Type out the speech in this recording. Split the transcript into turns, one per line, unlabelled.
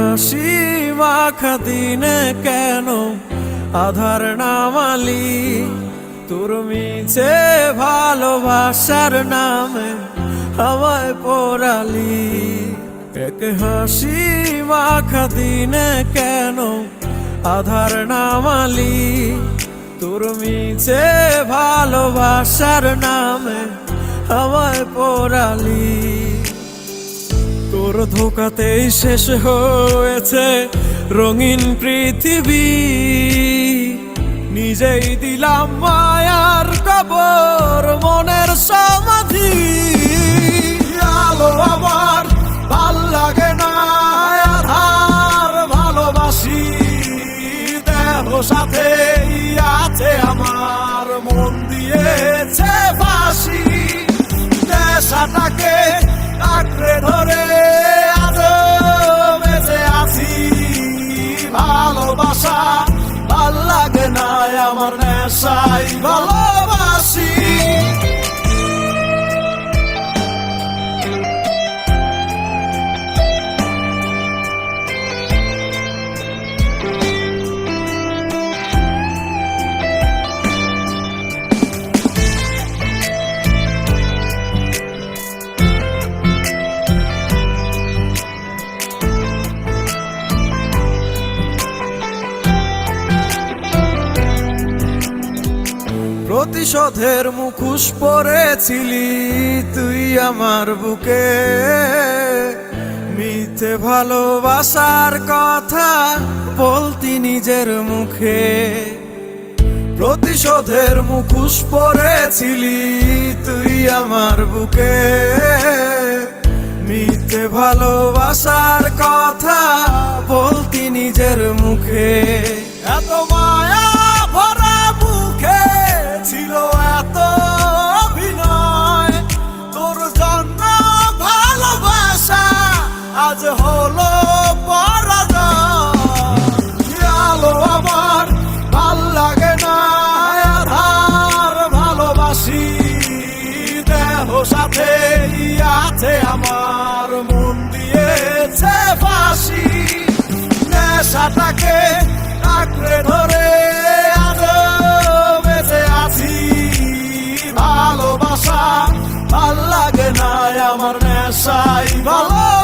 হাসি মাখা দিনে কেন আধার নামালি, তোর মিছে ভালোবাসার নামে আমায় পোড়ালি। এক হাসি মাখা দিনে কেন আধার নামালি, তোর মিছে ভালোবাসার নামে আমায় পোড়ালি। তোর ধোকাতেই শেষ হয়েছে রঙিন পৃথিবী, নিজেই দিলাম মায়ার কবর মনের সমাধি। আলো আমার ভাল লাগে না, আধার ভালোবাসি, দেহ সাথে আছে আমার মন দিয়েছে ফাঁসি। নেশাটাকে আঁকড়ে ধরে আজও বেঁচে আছি, ভালোবাসা ভাল লাগে না আমার, নেশাই ভালোবাসি। প্রতিশোধের মুখোশ পরেছিলি তুই আমার বুকে, মিথ্যে ভালোবাসার কথা বলতি নিজের মুখে। প্রতিশোধের মুখোশ পরেছিলি তুই আমার বুকে, মিথ্যে ভালোবাসার কথা বলতি নিজের মুখে। এত মায়া ভরা মুখে ছিল এত অভিনয়, তোর জন্য ভালোবাসা আজ হলো পরাজয়। আলো আমার ভাল লাগে না, আধার ভালোবাসি, দেহ সাথে আছে আমার মন দিয়েছে ফাঁসি। নেশাটাকে আঁকড়ে ধরে ভালোবাসা ভাল লাগে না আমার, নেশাই ভালো।